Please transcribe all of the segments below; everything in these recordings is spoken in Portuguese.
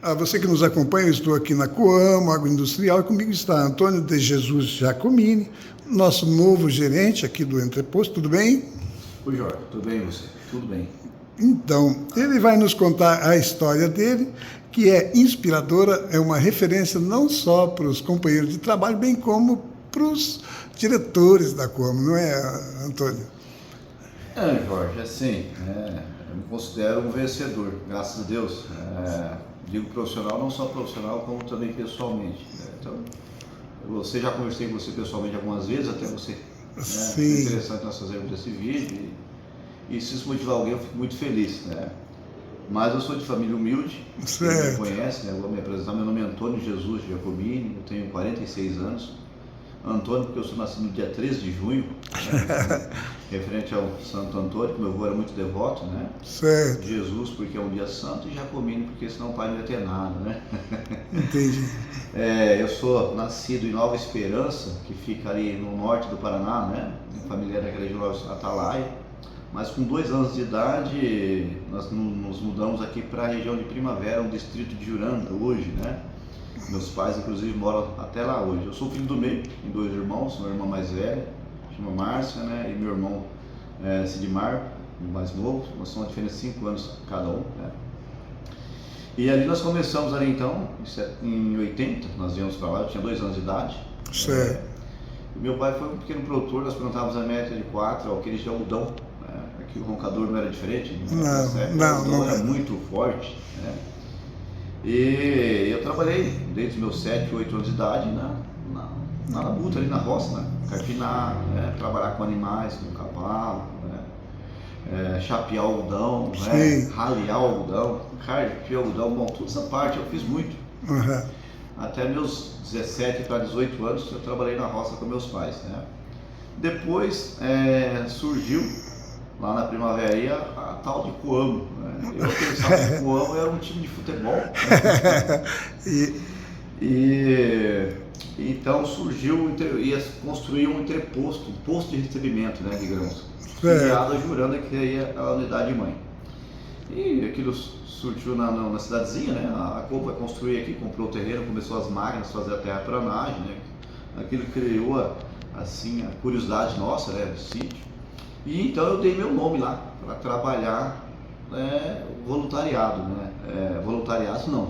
A você que nos acompanha, eu estou aqui na Coamo, Agroindustrial, e comigo está Antônio de Jesus Giacomini, nosso novo gerente aqui do Entreposto. Tudo bem? Oi, Jorge, tudo bem você? Tudo bem. Então, ele vai nos contar a história dele, que é inspiradora, é uma referência não só para os companheiros de trabalho, bem como para os diretores da Coamo, não é, Antônio? Jorge, assim, eu me considero um vencedor, graças a Deus. Digo profissional, não só profissional, como também pessoalmente. Então, já conversei com você pessoalmente algumas vezes, até você. Sim. É interessante nós fazermos esse vídeo e se isso motivar alguém, eu fico muito feliz. Mas eu sou de família humilde, quem me conhece, eu vou me apresentar. Meu nome é Antônio Jesus Giacomini, eu tenho 46 anos. Antônio, porque eu sou nascido no dia 13 de junho, referente ao Santo Antônio, que meu avô era muito devoto, né? Certo. Jesus, porque é um dia santo, e Giacomini, porque senão o pai não ia ter nada, né? Entendi. Eu sou nascido em Nova Esperança, que fica ali no norte do Paraná, né? Minha família era daquela região Atalaia, mas com 2 anos de idade, nós nos mudamos aqui para a região de Primavera, um distrito de Juranda, hoje, né? Meus pais, inclusive, moram até lá hoje. Eu sou filho do meio, tenho 2 irmãos, meu irmão mais velho, chama Márcia, né? E meu irmão Sidmar, o mais novo. Nós somos uma diferença de 5 anos cada um, né? E ali nós começamos ali então, em 80, nós viemos para lá, eu tinha 2 anos de idade. Certo. Meu pai foi um pequeno produtor, nós plantávamos a média de 4 alqueires de algodão. Aqui o roncador não era diferente, não era muito forte, né? E eu trabalhei desde os meus 7, 8 anos de idade na labuta, ali na roça, né? Carpinar, trabalhar com animais, com cavalo, chapear algodão, ralear algodão, carpir algodão, bom, toda essa parte eu fiz muito. Uhum. Até meus 17 para 18 anos eu trabalhei na roça com meus pais, né? Depois surgiu lá na Primavera a tal de Coamo, né? Eu pensava que Coamo era um time de futebol, né? Então surgiu, ia construir um entreposto, um posto de recebimento, né, de grãos, filiado a Juranda, que é a unidade mãe. E aquilo surgiu na cidadezinha, né? A Coamo vai construir aqui, comprou o terreno, começou as máquinas, fazer a terraplanagem, né? Aquilo criou assim a curiosidade nossa, né, do sítio. E então eu dei meu nome lá para trabalhar voluntariado, né? Voluntariado não,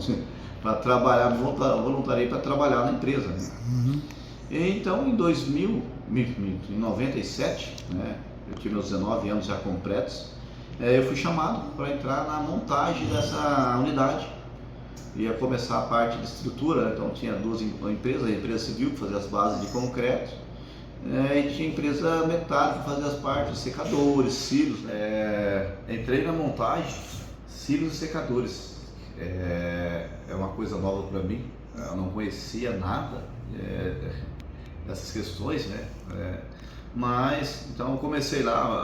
para trabalhar voluntariado para trabalhar na empresa, né? Uhum. E então em 97, né? Eu tinha meus 19 anos já completos, eu fui chamado para entrar na montagem dessa unidade. Ia começar a parte de estrutura, então tinha 2 empresas, a empresa civil que fazia as bases de concreto. E tinha empresa metálica que fazia as partes, secadores, silos. Entrei na montagem, silos e secadores. É uma coisa nova para mim, eu não conhecia nada dessas questões, né? Mas, então eu comecei lá,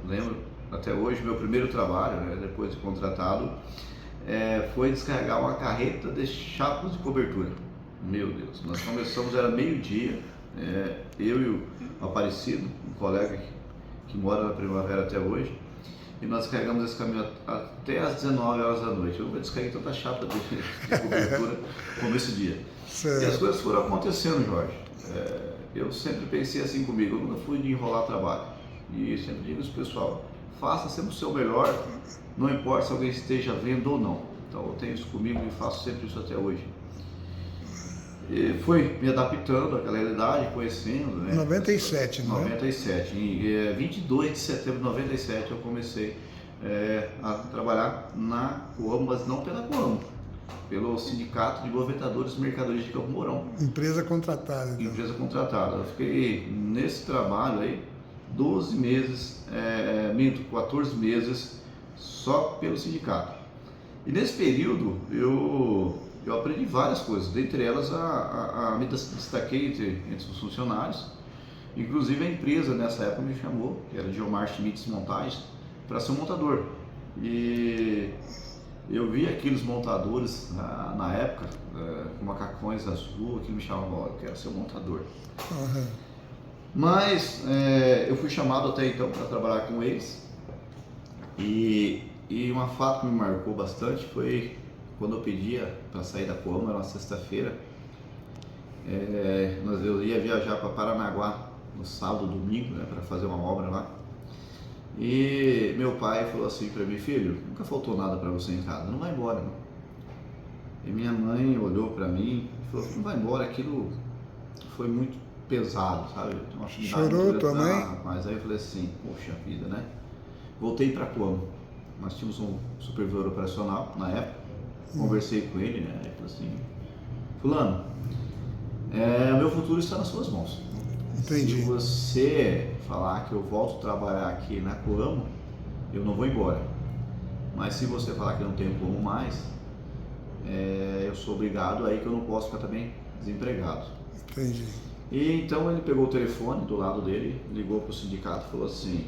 lembro até hoje, meu primeiro trabalho, né, depois de contratado, foi descarregar uma carreta de chapas de cobertura. Meu Deus, nós começamos, era meio-dia. Eu e o Aparecido, um colega que mora na Primavera até hoje, e nós carregamos esse caminhão até às 19 horas da noite. Eu descarreguei tanta chapa de cobertura como esse dia. Certo. E as coisas foram acontecendo, Jorge. Eu sempre pensei assim comigo, eu nunca fui de enrolar trabalho. E sempre digo isso, pessoal, faça sempre o seu melhor, não importa se alguém esteja vendo ou não. Então eu tenho isso comigo e faço sempre isso até hoje. E fui me adaptando àquela realidade, conhecendo, né? 97, não é? 97. Em 22 de setembro de 97 eu comecei a trabalhar na Coamo, mas não pela Coamo, pelo Sindicato de Movimentadores de Mercadorias de Campo Mourão. Empresa contratada. Então. Empresa contratada. Eu fiquei nesse trabalho aí 12 meses, 14 meses só pelo sindicato. E nesse período eu aprendi várias coisas, dentre elas me destaquei entre os funcionários. Inclusive a empresa nessa época me chamou, que era Geomar Schmitz Montagens, para ser um montador. E eu vi aqueles montadores na época, com macacões azul, que me chamavam, eu quero ser um montador. Uhum. Mas eu fui chamado até então para trabalhar com eles. E um fato que me marcou bastante foi quando eu pedia para sair da Coamo, era uma sexta-feira, eu ia viajar para Paranaguá no sábado, domingo, né, para fazer uma obra lá. E meu pai falou assim para mim: filho, nunca faltou nada para você em casa, não vai embora não. E minha mãe olhou para mim e falou: não vai embora, aquilo foi muito pesado, sabe? Eu tenho uma afinidade Chorou muito tua grande. mãe? Mas aí eu falei assim: poxa vida, né? Voltei para Coamo. Nós tínhamos um supervisor operacional na época, conversei com ele, né? Ele falou assim: fulano, o meu futuro está nas suas mãos. Entendi. Se você falar que eu volto a trabalhar aqui na Coamo, eu não vou embora. Mas se você falar que não tenho como mais, eu sou obrigado aí, que eu não posso ficar também desempregado. Entendi. E então ele pegou o telefone do lado dele, ligou para o sindicato e falou assim: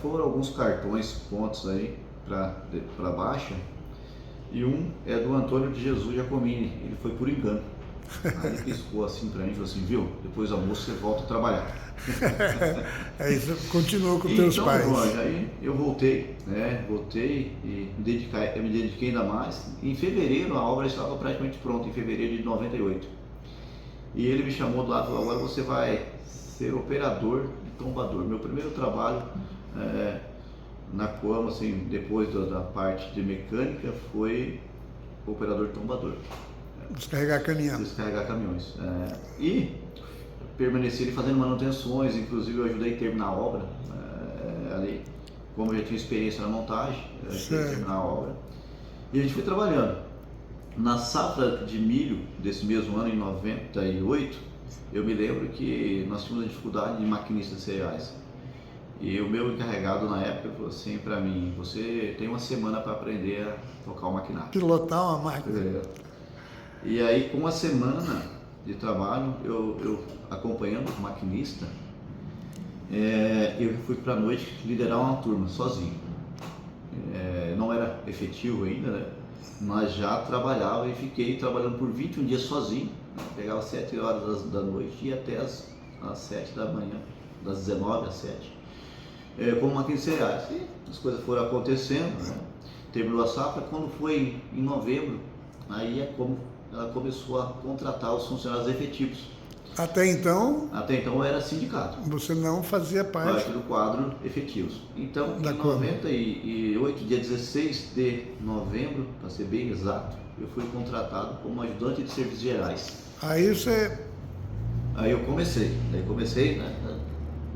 foram alguns cartões, pontos aí para baixa, e um é do Antônio de Jesus Giacomini, ele foi por engano. Aí ele piscou assim pra mim e falou assim: viu, depois do almoço você volta a trabalhar. Aí você continuou com teus Então, pais. Jorge, aí eu voltei, né? Voltei e me dediquei ainda mais. Em fevereiro a obra estava praticamente pronta, em fevereiro de 98. E ele me chamou do lado e falou: agora você vai ser operador de tombador. Meu primeiro trabalho na Coamo, assim, depois da parte de mecânica, foi operador de tombador. Descarregar caminhão. Descarregar caminhões. E permaneci ali fazendo manutenções, inclusive eu ajudei a terminar a obra ali, como eu já tinha experiência na montagem, eu ajudei a terminar a obra. E a gente foi trabalhando. Na safra de milho desse mesmo ano, em 98, eu me lembro que nós tínhamos a dificuldade de maquinista de cereais. E o meu encarregado na época falou assim para mim: você tem uma semana para aprender a tocar o maquinário. Pilotar uma máquina. E aí, com uma semana de trabalho, eu acompanhando o maquinista, eu fui para a noite liderar uma turma sozinho. Não era efetivo ainda, né? Mas já trabalhava e fiquei trabalhando por 21 dias sozinho, né? Pegava às 7 horas da noite e ia até às 7 da manhã, das 19 às 7, como maquinista de cereais. E as coisas foram acontecendo, né? Terminou a safra. Quando foi em novembro, aí ela começou a contratar os funcionários efetivos. Até então eu era sindicato. Você não fazia parte do quadro efetivos. Então, da em 98, dia 16 de novembro, para ser bem exato, eu fui contratado como ajudante de serviços gerais. Aí eu comecei, né,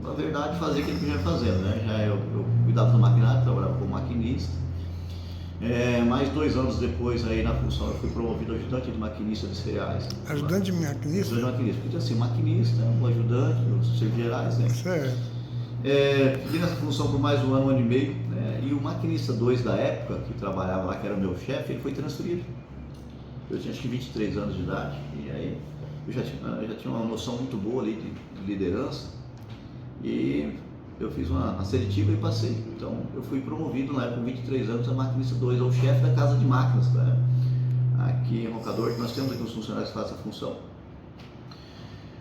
na verdade, fazer aquilo que eu ia fazendo, né? Eu cuidava do maquinário, trabalhava como maquinista. Mais 2 anos depois, aí na função, eu fui promovido ajudante de maquinista de cereais. Ajudante de maquinista? Ajudante de maquinista, porque assim, maquinista, um ajudante, os serviços gerais, né? Certo. Fiquei nessa função por mais 1 ano, 1 ano e meio, né? E o maquinista 2 da época, que trabalhava lá, que era o meu chefe, ele foi transferido. Eu tinha acho que 23 anos de idade, e aí eu já tinha uma noção muito boa ali de liderança, e eu fiz uma seletiva e passei. Então eu fui promovido na época com 23 anos a maquinista 2, ao chefe da casa de máquinas, né? Aqui em Roncador, que nós temos aqui uns funcionários que fazem essa função.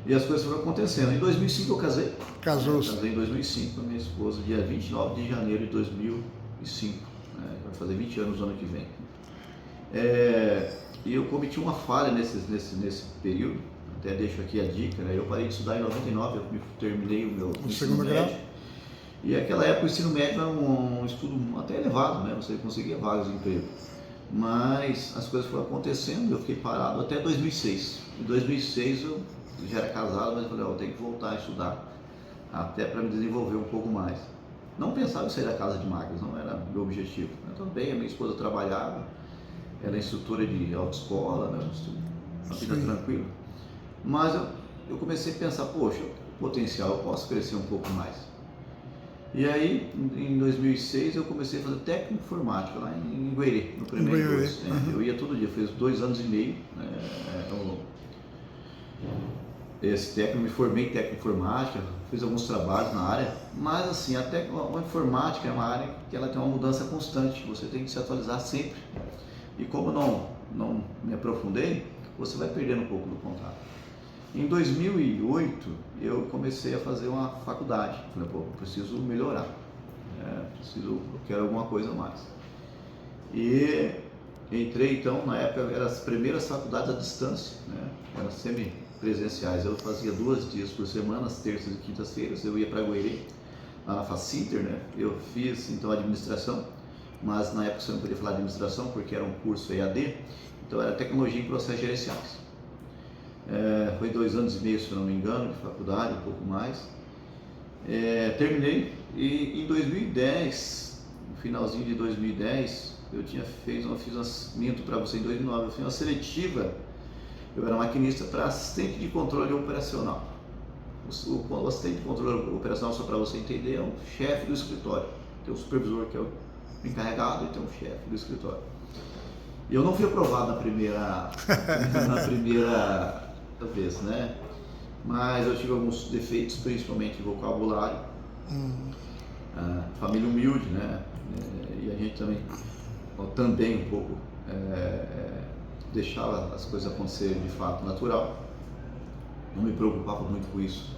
E as coisas foram acontecendo. Em 2005 eu casei. Casou-se. Casei em 2005 com a minha esposa, dia 29 de janeiro de 2005. Vai fazer 20 anos no ano que vem. E eu cometi uma falha nesse período. Até deixo aqui a dica, né? Eu parei de estudar em 99, eu terminei o meu ensino médio. E naquela época o ensino médio era um estudo até elevado, né? Você conseguia vários empregos. Mas as coisas foram acontecendo, eu fiquei parado até 2006. Em 2006 eu já era casado, mas eu falei: eu tenho que voltar a estudar, até para me desenvolver um pouco mais. Não pensava em sair da casa de máquinas, não era meu objetivo. Eu também, a minha esposa trabalhava, ela é instrutora de autoescola, né? Uma vida tranquila. Mas eu comecei a pensar: poxa, potencial, eu posso crescer um pouco mais. E aí, em 2006, eu comecei a fazer técnico informática lá em Guerê, no primeiro curso. Eu ia todo dia, fiz 2 anos e meio. Esse técnico, me formei em técnico informática, fiz alguns trabalhos na área, mas assim, a informática é uma área que ela tem uma mudança constante, você tem que se atualizar sempre. E como não me aprofundei, você vai perdendo um pouco do contato. Em 2008, eu comecei a fazer uma faculdade. Falei: pô, preciso melhorar, eu quero alguma coisa a mais. E entrei então, na época eram as primeiras faculdades à distância, né? Eram semi-presenciais. Eu fazia 2 dias por semana, as terças e quintas-feiras, eu ia para Goiânia, lá na Facinter, né? Eu fiz então administração, mas na época você não podia falar administração porque era um curso EAD, então era tecnologia em processos gerenciais. Foi 2 anos e meio, se eu não me engano, de faculdade, um pouco mais. Terminei e em 2010, no finalzinho de 2010, eu fiz minto para você, em 2009, eu fiz uma seletiva. Eu era maquinista para assistente de controle operacional. O assistente de controle operacional, só para você entender, é um chefe do escritório. Tem um supervisor que é o encarregado e tem um chefe do escritório. E eu não fui aprovado na primeira vez, né? Mas eu tive alguns defeitos, principalmente de vocabulário. Família humilde, né? E a gente também um pouco deixava as coisas acontecerem de fato natural. Não me preocupava muito com isso.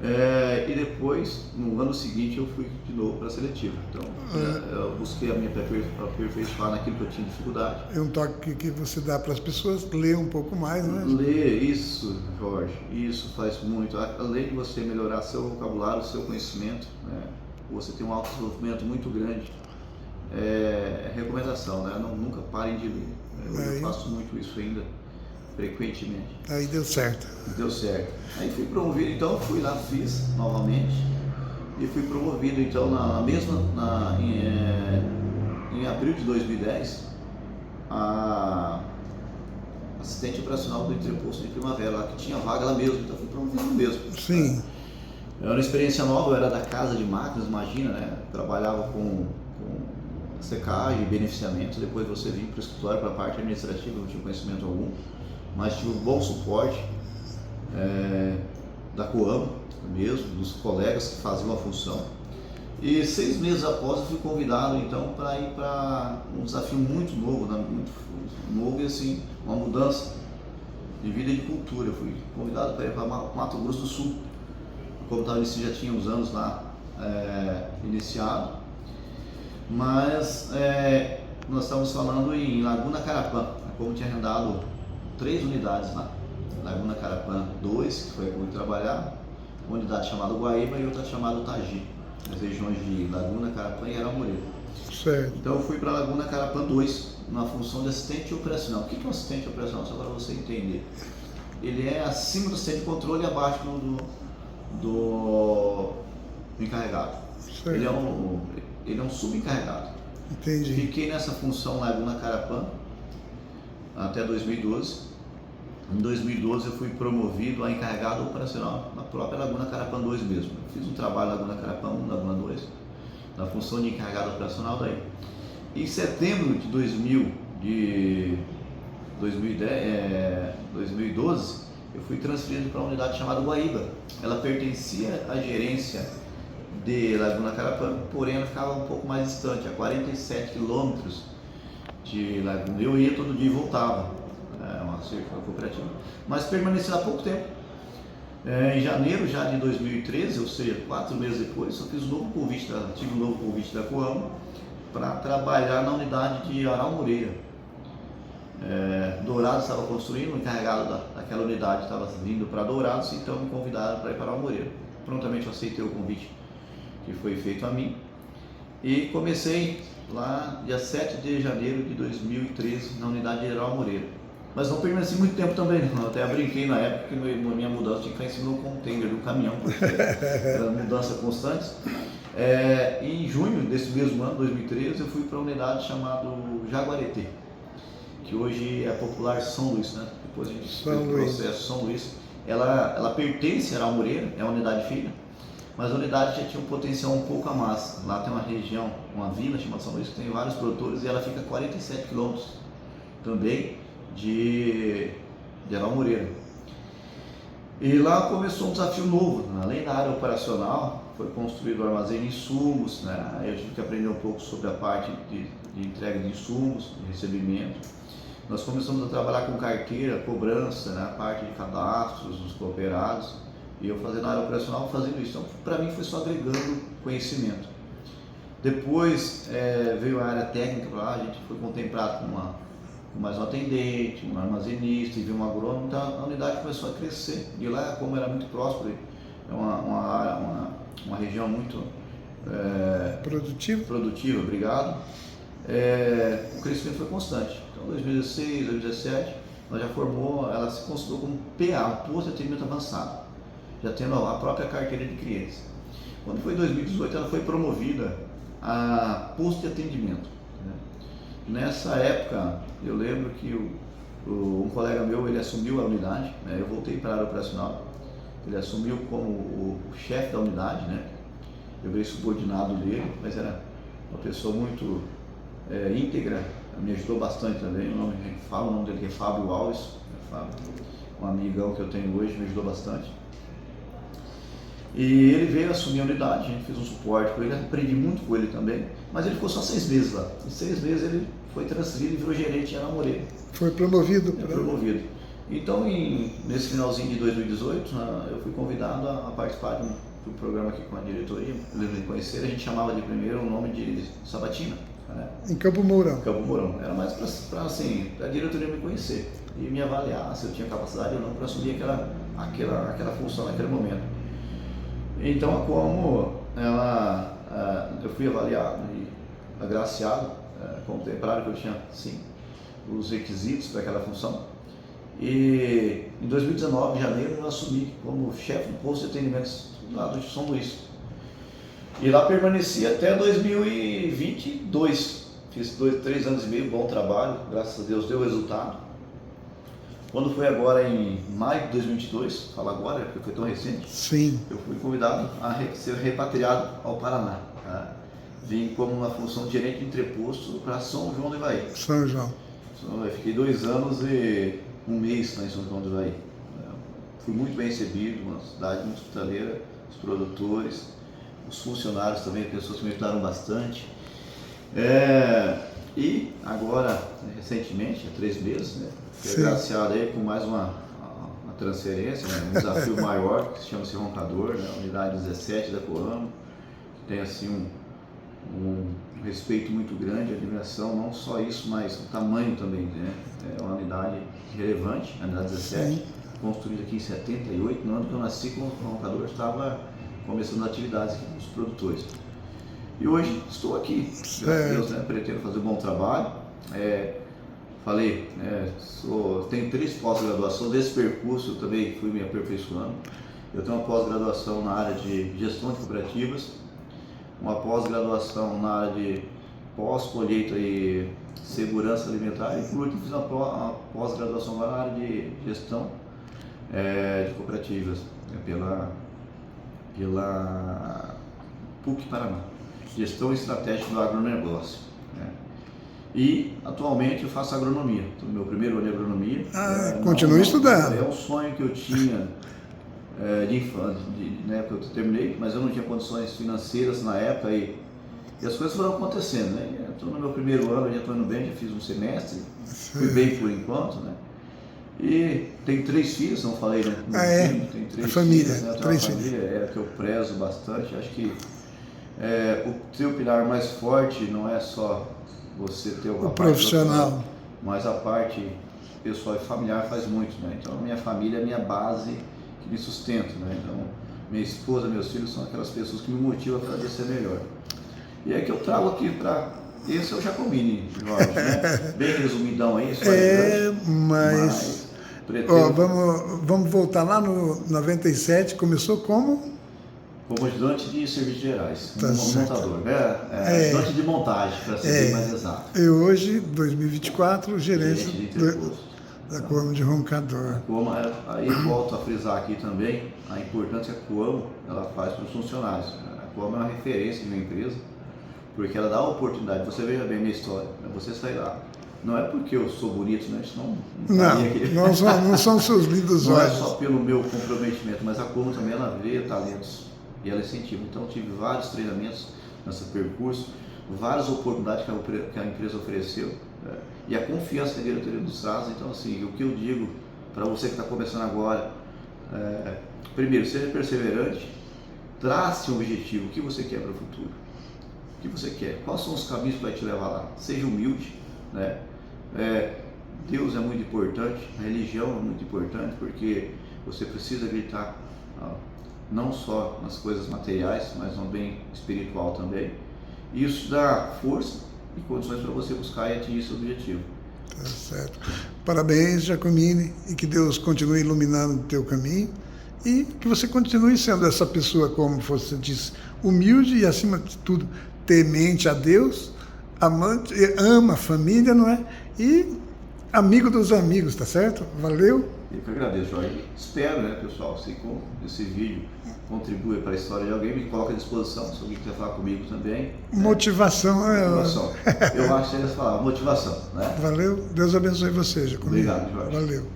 E depois, no ano seguinte, eu fui de novo para a seletiva. Então, eu busquei a minha aperfeiçoar naquilo que eu tinha dificuldade. É um toque que você dá para as pessoas ler um pouco mais, né? Ler, isso, Jorge, isso faz muito. Além de você melhorar seu vocabulário, seu conhecimento, né? Você tem um autodesenvolvimento muito grande. Recomendação, né? Nunca parem de ler. Eu faço muito isso ainda, frequentemente. Aí deu certo. Deu certo. Aí fui promovido, então fui lá, fiz novamente e fui promovido então em abril de 2010 a assistente operacional do Entreposto de Primavera, lá que tinha vaga lá mesmo, então fui promovido mesmo. Sim. Era uma experiência nova, eu era da casa de máquinas, imagina, né? Trabalhava com secagem, beneficiamento, depois você vinha para o escritório, para a parte administrativa, não tinha conhecimento algum, mas tive um bom suporte da Coamo mesmo, dos colegas que faziam a função. E 6 meses após eu fui convidado então para ir para um desafio muito novo, né? Muito novo e assim, uma mudança de vida e de cultura. Eu fui convidado para ir para Mato Grosso do Sul, como estava já tinha uns anos lá iniciado. Mas nós estamos falando em Laguna Carapã, como tinha arrendado 3 unidades lá. Laguna Carapã 2, que foi onde eu trabalhar, uma unidade chamada Guaíba e outra chamada Tagi, nas regiões de Laguna Carapã e Aramoreira. Certo. Então eu fui para Laguna Carapã 2, na função de assistente operacional. O que é um assistente operacional? Só para você entender. Ele é acima do assistente de controle e abaixo do encarregado. Certo. Ele é um subencarregado. Entendi. Fiquei nessa função lá na Carapã até 2012. Em 2012 eu fui promovido a encarregado operacional na própria Laguna Carapã 2 mesmo. Eu fiz um trabalho na Laguna Carapã 1, Laguna 2, na função de encarregado operacional daí. Em setembro de 2012, eu fui transferido para uma unidade chamada Guaíba. Ela pertencia à gerência de Laguna Carapã, porém ela ficava um pouco mais distante, a 47 quilômetros de Laguna. Eu ia todo dia e voltava, uma cerca cooperativa, mas permaneci lá há pouco tempo. Em janeiro já de 2013, ou seja, 4 meses depois, eu fiz tive um novo convite da Coamo para trabalhar na unidade de Aral Moreira. Dourados estava construindo, o encarregado daquela unidade estava vindo para Dourados, então me convidaram para ir para Aral Moreira. Prontamente eu aceitei o convite que foi feito a mim e comecei lá dia 7 de janeiro de 2013 na unidade de Aral Moreira. Mas não permaneci muito tempo também, não. Até brinquei na época que minha mudança tinha que ficar em cima de um container, de um caminhão, porque era mudança constante. Em junho desse mesmo ano, 2013, eu fui para uma unidade chamada Jaguareté, que hoje é popular São Luís, né? Depois a gente fez o processo São Luís. Ela pertence a Aral Moreira, é uma unidade filha, mas a unidade já tinha um potencial um pouco a mais. Lá tem uma região, uma vila chamada São Luís, que tem vários produtores e ela fica a 47 quilômetros também de Aral Moreira. E lá começou um desafio novo, além da área operacional, foi construído o armazém de insumos, né? Aí eu tive que aprender um pouco sobre a parte de entrega de insumos, de recebimento. Nós começamos a trabalhar com carteira, cobrança, né? A parte de cadastros dos cooperados, e eu fazendo a área operacional fazendo isso. Então, para mim foi só agregando conhecimento. Depois veio a área técnica para lá, a gente foi contemplado com mais um atendente, um armazenista e veio um agrônomo, então a unidade começou a crescer. E lá, como era muito próspero, é uma região muito produtiva, obrigado, o crescimento foi constante. Então, 2016, 2017, ela já formou, ela se considerou como PA, um posto de atendimento avançado, já tendo a própria carteira de clientes. Quando foi em 2018, ela foi promovida a posto de atendimento, né? Nessa época, eu lembro que um colega meu, ele assumiu a unidade, né? Eu voltei para a área operacional, ele assumiu como o chefe da unidade, né? Eu virei subordinado dele, mas era uma pessoa muito íntegra, me ajudou bastante também. O nome dele é Fábio Alves, um amigão que eu tenho hoje, me ajudou bastante. E ele veio assumir a unidade, a gente fez um suporte com ele, aprendi muito com ele também, mas ele ficou só 6 meses lá. Em 6 meses ele foi transferido e virou gerente em Anamoreira. Foi promovido? Promovido. Então, nesse finalzinho de 2018, eu fui convidado a participar de um programa aqui com a diretoria, eles me conheceram, a gente chamava de primeiro o nome de Sabatina. Né? Em Campo Mourão. Campo Mourão. Era mais para assim, a diretoria me conhecer e me avaliar se eu tinha capacidade ou não para assumir aquela função naquele momento. Então, como eu fui avaliado e agraciado, contemplaram que eu tinha, sim, os requisitos para aquela função. E em 2019, em janeiro, eu assumi como chefe do posto de atendimentos lá do São Luís. E lá permaneci até 2022. Fiz 3 anos e meio, bom trabalho, graças a Deus deu resultado. Quando foi agora em maio de 2022, fala agora, porque foi tão recente, sim, eu fui convidado a ser repatriado ao Paraná. Tá? Vim como uma função de gerente de entreposto para São João do Ivaí. São João. Então, eu fiquei 2 anos e 1 mês lá em São João do Ivaí. Fui muito bem recebido, uma cidade muito hospitaleira, os produtores, os funcionários também, pessoas que me ajudaram bastante. E agora, recentemente, há 3 meses, né, fui agraciado aí com mais uma transferência, né, um desafio maior, que chama-se Roncador, né, unidade 17 da Coamo, que tem assim um respeito muito grande, admiração, não só isso, mas o tamanho também, né, é uma unidade relevante, a unidade 17, sim, construída aqui em 78, no ano que eu nasci, com o Roncador estava começando atividades aqui com os produtores. E hoje estou aqui, graças a Deus, né, pretendo fazer um bom trabalho. Tenho 3 pós-graduação, desse percurso eu também fui me aperfeiçoando. Eu tenho uma pós-graduação na área de gestão de cooperativas, uma pós-graduação na área de pós-colheita e segurança alimentar e por último fiz uma pós-graduação na área de gestão de cooperativas, pela PUC Paraná, gestão estratégica do agronegócio. Né? E atualmente eu faço agronomia, estou no meu primeiro ano de agronomia. Continua estudando. É um sonho que eu tinha de infância, na época que eu terminei, mas eu não tinha condições financeiras na época e as coisas foram acontecendo. Né? Estou no meu primeiro ano, já estou indo bem, já fiz um semestre, fui bem por enquanto, né? E tenho 3 filhos, não falei, né? Tem 3 família, filhos, né? Uma família que eu prezo bastante. Acho que o teu pilar mais forte não é só você ter uma parte profissional, mas a parte pessoal e familiar faz muito, né? Então a minha família é a minha base que me sustenta, né? Então minha esposa, meus filhos são aquelas pessoas que me motivam para ser melhor. E é que eu trago aqui para... Esse eu já comi, Jorge, né? Bem resumidão aí, só mas vamos voltar lá no 97, começou como? Como ajudante de serviços gerais, montador, ajudante de montagem, para ser bem mais exato. E hoje, 2024, gerente da Coamo de Roncador. Aí volto a frisar aqui também a importância que a Coamo ela faz para os funcionários. A Coamo é uma referência de uma empresa, porque ela dá a oportunidade, você veja bem a minha história, você sair lá. Não é porque eu sou bonito, né? Não são seus lindos olhos. Não é só pelo meu comprometimento, mas a Coamo também ela vê talentos e ela incentiva. Então tive vários treinamentos nesse percurso, várias oportunidades que a empresa ofereceu, né? E a confiança que a diretoria nos traz. Então assim, o que eu digo para você que está começando agora, primeiro, seja perseverante, trace um objetivo, o que você quer para o futuro. que você quer, quais são os caminhos que vai te levar lá. Seja humilde, né? Deus é muito importante, a religião é muito importante, porque você precisa acreditar não só nas coisas materiais, mas no bem espiritual também. E isso dá força e condições para você buscar e atingir seu objetivo. Tá certo. Parabéns, Giacomini, e que Deus continue iluminando o teu caminho e que você continue sendo essa pessoa, como você disse, humilde e, acima de tudo, temente a Deus, amante, ama a família, não é? E amigo dos amigos, tá certo? Valeu? Eu que agradeço, Jorge. Espero, né, pessoal, se esse vídeo contribui para a história de alguém, me coloca à disposição, se alguém quiser falar comigo também. Motivação. Motivação. Eu acho que eles falavam motivação, né? Valeu. Deus abençoe você, Giacomini. Obrigado, Jorge. Valeu.